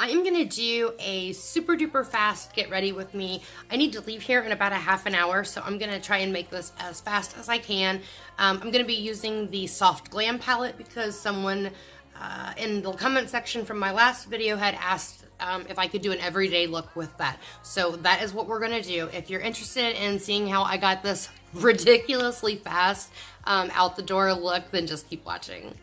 I am going to do a super duper fast get ready with me. I need to leave here in about a half an hour, so I'm going to try and make this as fast as I can. I'm going to be using the Soft Glam palette because someone in the comment section from my last video had asked if I could do an everyday look with that. So that is what we're going to do. If you're interested in seeing how I got this ridiculously fast out the door look, then just keep watching.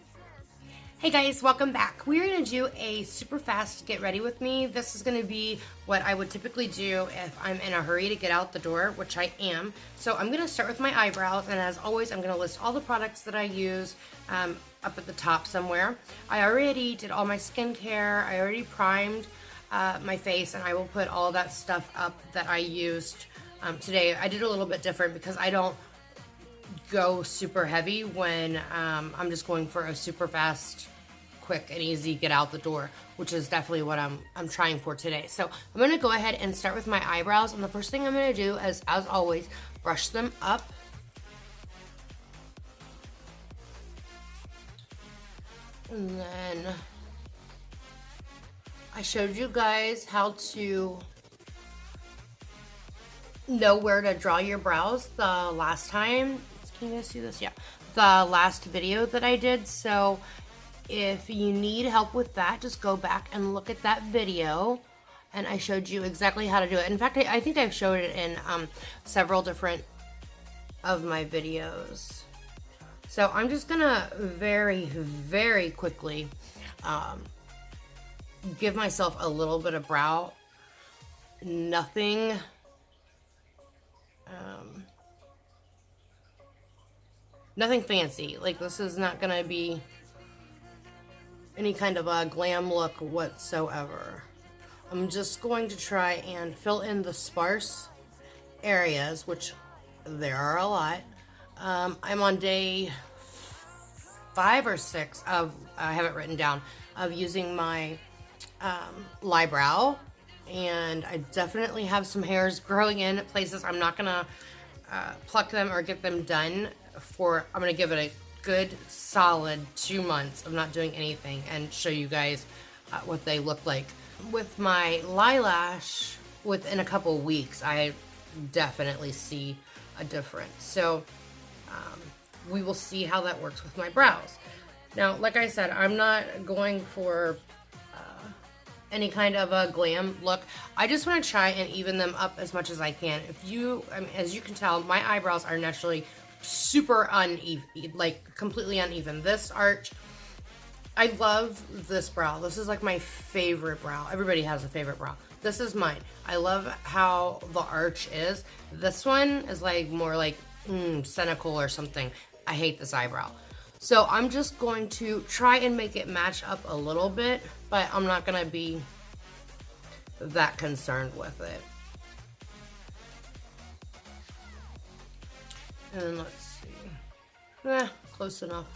Hey guys, welcome back. We're going to do a super fast get ready with me. This is going to be what I would typically do if I'm in a hurry to get out the door, which I am. So I'm going to start with my eyebrows, and as always, I'm going to list all the products that I use up at the top somewhere. I already did all my skincare. I already primed my face, and I will put all that stuff up that I used today. I did a little bit different because I don't go super heavy when I'm just going for a super fast, quick and easy get out the door, which is definitely what I'm trying for today. So I'm going to go ahead and start with my eyebrows, and the first thing I'm going to do is, as always, brush them up. And then I showed you guys how to know where to draw your brows the last time. Can you guys see this? Yeah, the last video that I did. So if you need help with that, just go back and look at that video, and I showed you exactly how to do it. In fact, I think I've showed it in several different of my videos. So I'm just gonna very quickly give myself a little bit of brow. Nothing nothing fancy. Like, this is not gonna be any kind of a glam look whatsoever. I'm just going to try and fill in the sparse areas, which there are a lot. I'm on day 5 or 6 of, I have it written down, of using my Librow, and I definitely have some hairs growing in places. I'm not gonna pluck them or get them done for, I'm gonna give it a good solid 2 months of not doing anything and show you guys what they look like. With my Lilash, within a couple weeks, I definitely see a difference. So we will see how that works with my brows. Now, like I said, I'm not going for any kind of a glam look. I just want to try and even them up as much as I can. If you, I mean, as you can tell, my eyebrows are naturally super uneven, like completely uneven. This arch, I love this brow. This is like my favorite brow. Everybody has a favorite brow. This is mine. I love how the arch is. This one is like more like cynical or something. I hate this eyebrow. So I'm just going to try and make it match up a little bit, but I'm not gonna be that concerned with it. And let's see. Close enough.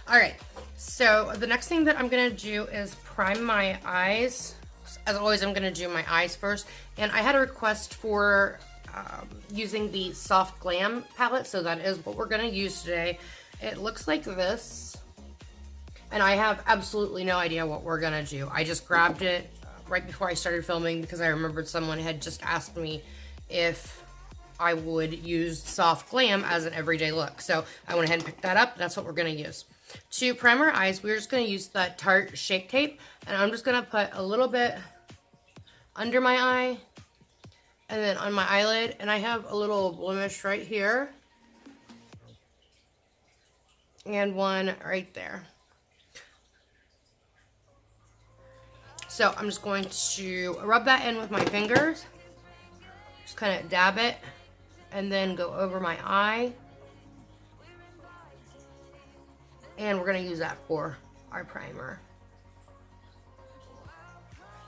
Alright, so the next thing that I'm gonna do is prime my eyes. As always, I'm gonna do my eyes first. And I had a request for using the Soft Glam palette, so that is what we're gonna use today. It looks like this, and I have absolutely no idea what we're gonna do. I just grabbed it right before I started filming because I remembered someone had just asked me if I would use Soft Glam as an everyday look. So I went ahead and picked that up. That's what we're gonna use. To prime our eyes, we're just gonna use the Tarte Shape Tape, and I'm just gonna put a little bit under my eye and then on my eyelid, and I have a little blemish right here and one right there. So I'm just going to rub that in with my fingers, just kind of dab it, and then go over my eye. And we're gonna use that for our primer.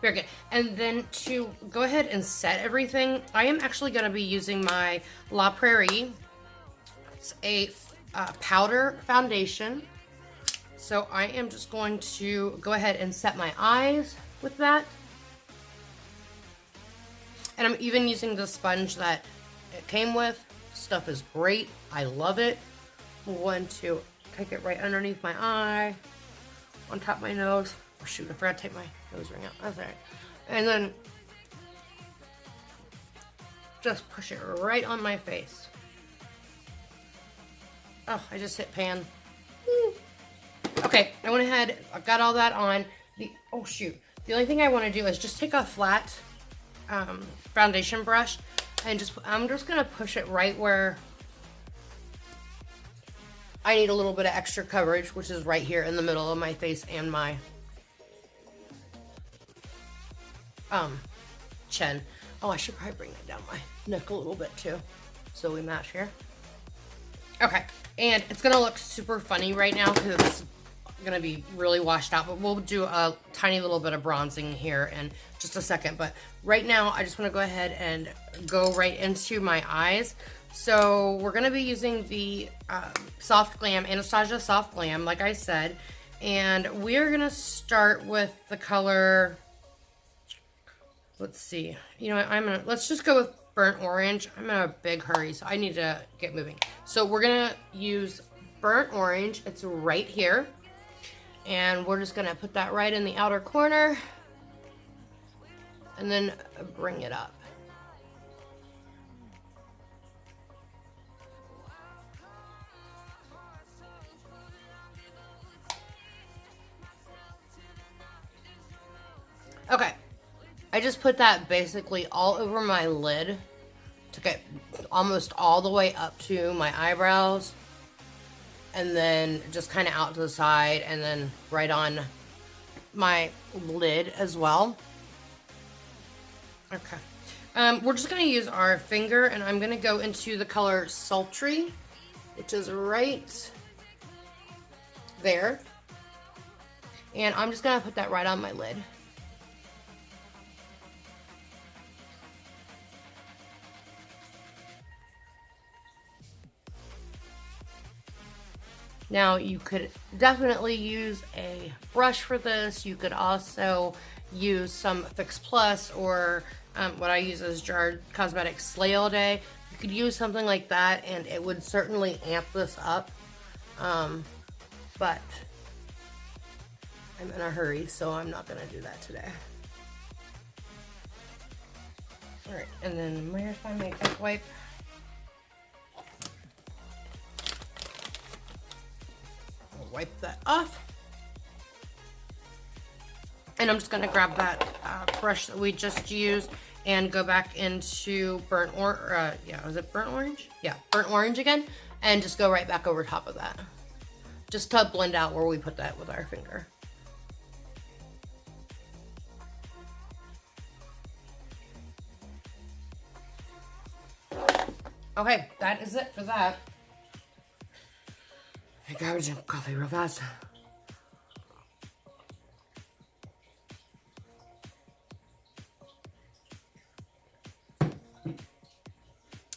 Very good. And then to go ahead and set everything, I am actually going to be using my La Prairie. It's a powder foundation. So I am just going to go ahead and set my eyes with that. And I'm even using the sponge that it came with. Stuff is great. I love it. I'm going to take it right underneath my eye, on top of my nose. Oh shoot, I forgot to take my nose ring out. That's alright. And then just push it right on my face. Oh, I just hit pan. Okay, I went ahead, I've got all that on. Oh shoot. The only thing I want to do is just take a flat foundation brush and I'm just gonna push it right where I need a little bit of extra coverage, which is right here in the middle of my face and my chin. Oh, I should probably bring that down my neck a little bit too, so we match here. Okay, and it's gonna look super funny right now because it's gonna be really washed out, but we'll do a tiny little bit of bronzing here in just a second. But right now, I just wanna go ahead and go right into my eyes. So we're gonna be using the Soft Glam, Anastasia Soft Glam, like I said, and we're gonna start with the color, let's see, you know what, let's just go with burnt orange. I'm in a big hurry, so I need to get moving. So we're gonna use burnt orange, it's right here, and we're just gonna put that right in the outer corner, and then bring it up. Okay, I just put that basically all over my lid, took it almost all the way up to my eyebrows, and then just kind of out to the side, and then right on my lid as well. Okay, we're just going to use our finger, and I'm going to go into the color Sultry, which is right there, and I'm just going to put that right on my lid. Now, you could definitely use a brush for this. You could also use some Fix Plus, or what I use is Jarred Cosmetics Slay All Day. You could use something like that, and it would certainly amp this up. But I'm in a hurry, so I'm not going to do that today. Alright, and then where's my makeup wipe? Wipe that off, and I'm just going to grab that brush that we just used and go back into burnt orange? Yeah, burnt orange again, and just go right back over top of that, just to blend out where we put that with our finger. Okay, that is it for that. I gotta drink coffee real fast.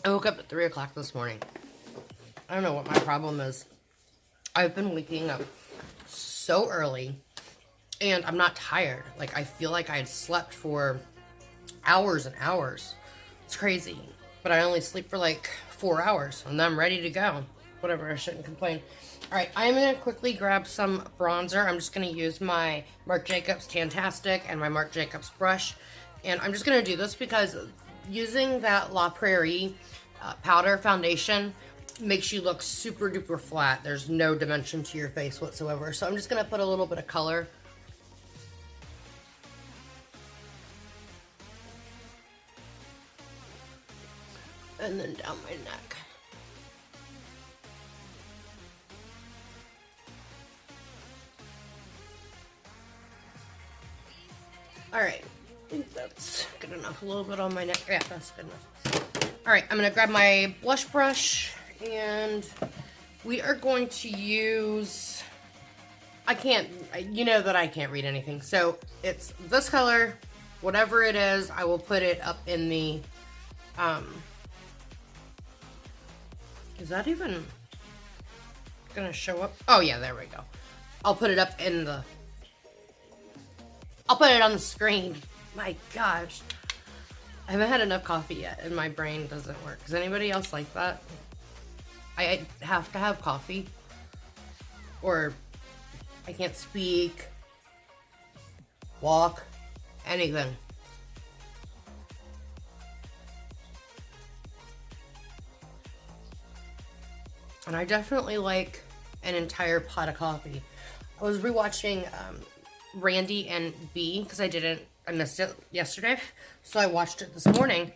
I woke up at 3 o'clock this morning. I don't know what my problem is. I've been waking up so early, and I'm not tired. Like, I feel like I had slept for hours and hours. It's crazy. But I only sleep for like 4 hours, and then I'm ready to go. Whatever, I shouldn't complain. Alright, I'm going to quickly grab some bronzer. I'm just going to use my Marc Jacobs Tantastic and my Marc Jacobs brush. And I'm just going to do this because using that La Prairie powder foundation makes you look super duper flat. There's no dimension to your face whatsoever. So I'm just going to put a little bit of color. And then down my neck. Alright, I think that's good enough. A little bit on my neck. Yeah, that's good enough. Alright, I'm going to grab my blush brush, and we are going to use, you know that I can't read anything. So it's this color, whatever it is, I will put it up in the, is that even going to show up? Oh yeah, there we go. I'll put it up in the, I'll put it on the screen. My gosh. I haven't had enough coffee yet, and my brain doesn't work. Is anybody else like that? I have to have coffee, or I can't speak. walk, anything. And I definitely like an entire pot of coffee. I was rewatching Randy and B because I missed it yesterday. So I watched it this morning.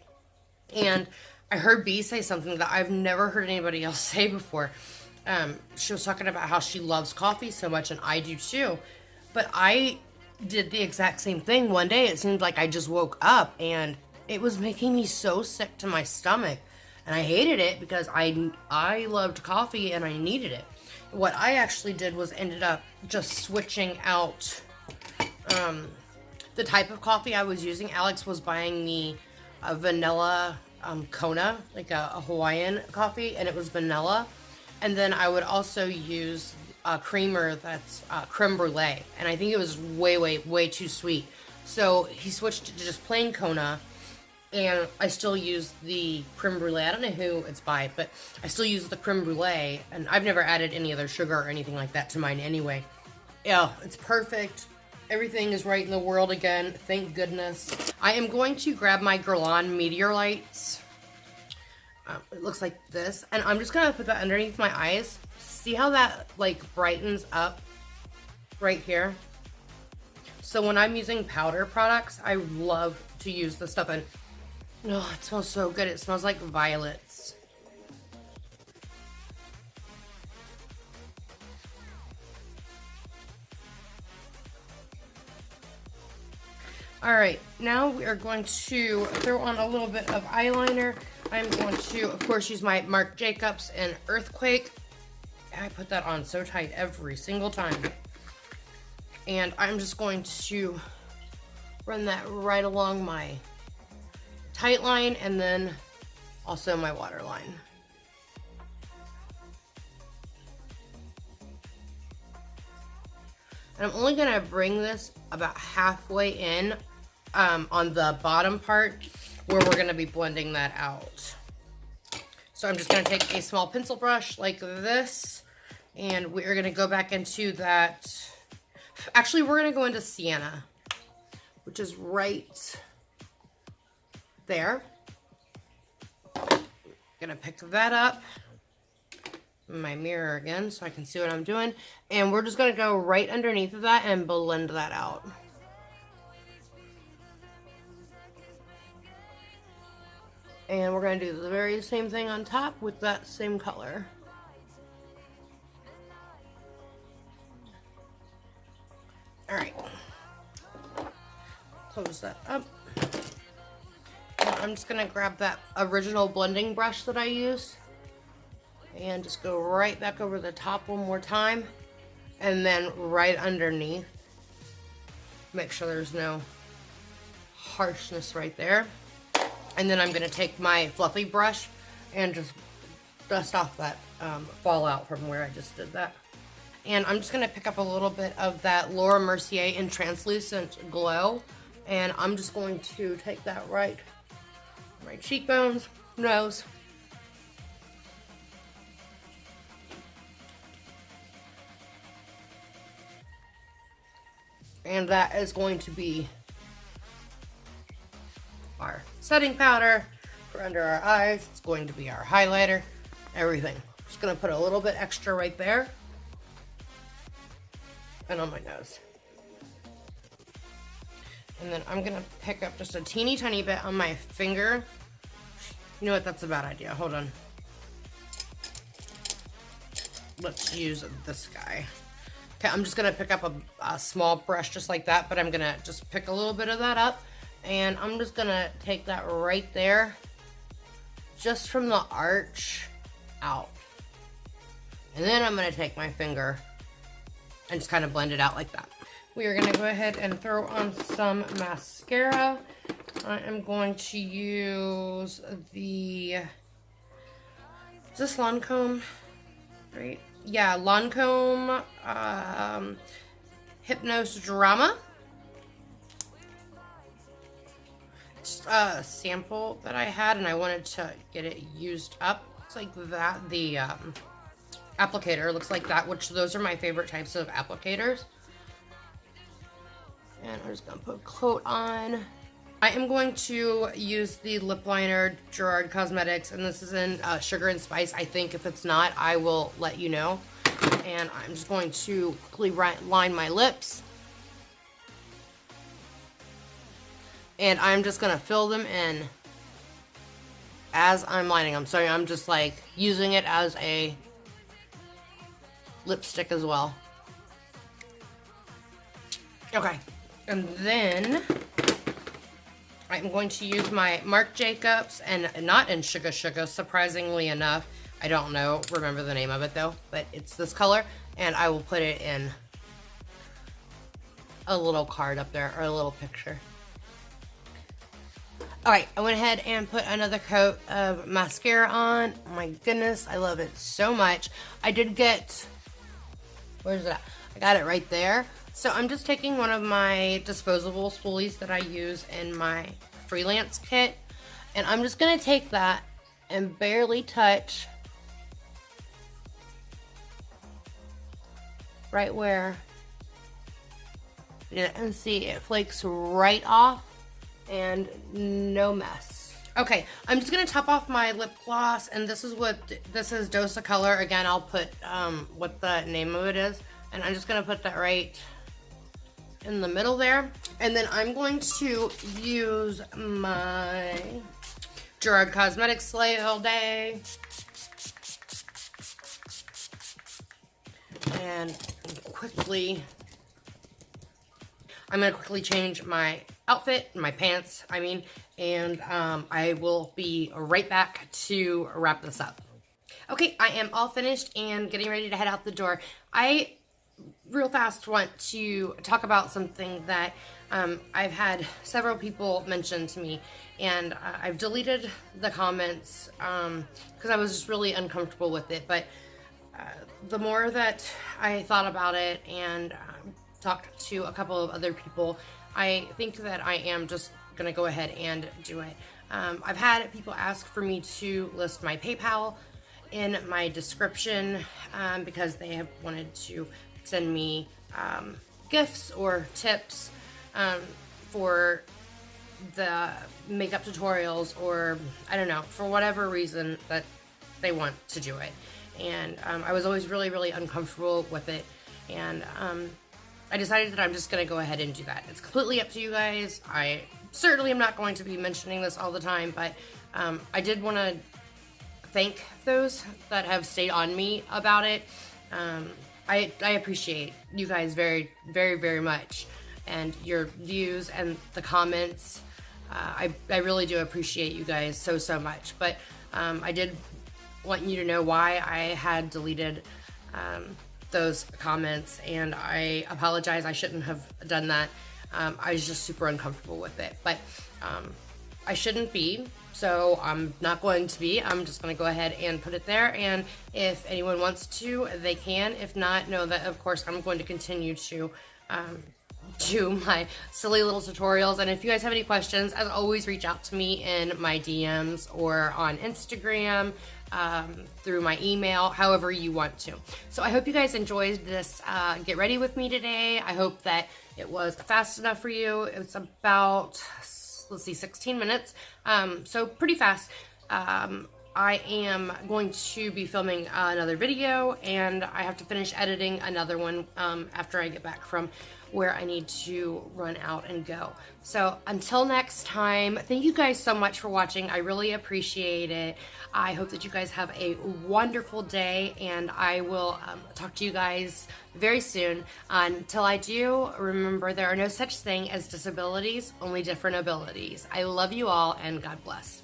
And I heard B say something that I've never heard anybody else say before. She was talking about how she loves coffee so much, and I do too. But I did the exact same thing one day. It seemed like I just woke up, and it was making me so sick to my stomach. And I hated it because I loved coffee and I needed it. What I actually did was ended up just switching out the type of coffee I was using. Alex was buying me a vanilla Kona, like a Hawaiian coffee, and it was vanilla. And then I would also use a creamer that's creme brulee, and I think it was way too sweet. So he switched to just plain Kona, and I still use the creme brulee. I don't know who it's by, but I still use the creme brulee, and I've never added any other sugar or anything like that to mine anyway. Yeah, it's perfect. Everything is right in the world again, thank goodness. I am going to grab my Glam Meteor Lights. It looks like this, and I'm just gonna put that underneath my eyes. See how that like brightens up right here? So when I'm using powder products, I love to use this stuff, and oh, it smells so good. It smells like violets. Alright, now we are going to throw on a little bit of eyeliner. I'm going to, of course, use my Marc Jacobs and Earthquake. I put that on so tight every single time. And I'm just going to run that right along my tight line and then also my water line. And I'm only going to bring this about halfway in on the bottom part where we're going to be blending that out. So I'm just going to take a small pencil brush like this, and we're going to go back into that. Actually, we're going to go into Sienna, which is right there. Going to pick that up. My mirror again so I can see what I'm doing, and we're just going to go right underneath of that and blend that out. And we're going to do the very same thing on top with that same color. Alright, close that up. And I'm just going to grab that original blending brush that I used and just go right back over the top one more time, and then right underneath. Make sure there's no harshness right there. And then I'm going to take my fluffy brush and just dust off that fallout from where I just did that. And I'm just going to pick up a little bit of that Laura Mercier in Translucent Glow, and I'm just going to take that right my cheekbones, nose. And that is going to be our setting powder for under our eyes. It's going to be our highlighter, everything. Just going to put a little bit extra right there and on my nose. And then I'm going to pick up just a teeny tiny bit on my finger. You know what? That's a bad idea. Hold on. Let's use this guy. Okay, I'm just going to pick up a small brush just like that, but I'm going to just pick a little bit of that up, and I'm just going to take that right there, just from the arch out. And then I'm going to take my finger and just kind of blend it out like that. We are going to go ahead and throw on some mascara. I am going to use the, is this Lancome, right? Yeah, Lancome Hypnose Drama. It's a sample that I had and I wanted to get it used up. It's like that. The applicator looks like that, which those are my favorite types of applicators. And I'm just gonna put a coat on. I am going to use the lip liner Gerard Cosmetics, and this is in Sugar and Spice. I think if it's not, I will let you know. And I'm just going to quickly line my lips. And I'm just gonna fill them in as I'm lining them. So I'm just like using it as a lipstick as well. Okay, and then I'm going to use my Marc Jacobs, and not in Sugar Sugar, surprisingly enough. I don't remember the name of it though, but it's this color, and I will put it in a little card up there, or a little picture. Alright, I went ahead and put another coat of mascara on. Oh my goodness, I love it so much. I did get, where's it at? I got it right there. So I'm just taking one of my disposable spoolies that I use in my freelance kit, and I'm just going to take that and barely touch right where, and see, it flakes right off and no mess. Okay, I'm just going to top off my lip gloss, and this is Dosa Color. Again, I'll put what the name of it is, and I'm just going to put that right in the middle there. And then I'm going to use my Gerard Cosmetics Slay All Day. And I'm going to quickly change my outfit, my pants, I mean, and I will be right back to wrap this up. Okay, I am all finished and getting ready to head out the door. I real fast want to talk about something that I've had several people mention to me, and I've deleted the comments because I was just really uncomfortable with it. But the more that I thought about it and talked to a couple of other people, I think that I am just gonna go ahead and do it. I've had people ask for me to list my PayPal in my description because they have wanted to send me gifts or tips for the makeup tutorials, or I don't know, for whatever reason that they want to do it. And I was always really, really uncomfortable with it, and I decided that I'm just going to go ahead and do that. It's completely up to you guys. I certainly am not going to be mentioning this all the time, but I did want to thank those that have stayed on me about it. I appreciate you guys very, very, very much, and your views and the comments. I really do appreciate you guys so, so much. But I did want you to know why I had deleted those comments, and I apologize. I shouldn't have done that. I was just super uncomfortable with it, but I shouldn't be, so I'm not going to be. I'm just going to go ahead and put it there, and if anyone wants to, they can. If not, know that, of course, I'm going to continue to do my silly little tutorials. And if you guys have any questions, as always, reach out to me in my DMs or on Instagram, through my email, however you want to. So I hope you guys enjoyed this Get Ready With Me today. I hope that it was fast enough for you. It's about, let's see, 16 minutes, so pretty fast. I am going to be filming another video, and I have to finish editing another one after I get back from where I need to run out and go. So until next time, thank you guys so much for watching. I really appreciate it. I hope that you guys have a wonderful day, and I will talk to you guys very soon. Until I do, remember, there are no such thing as disabilities, only different abilities. I love you all, and God bless.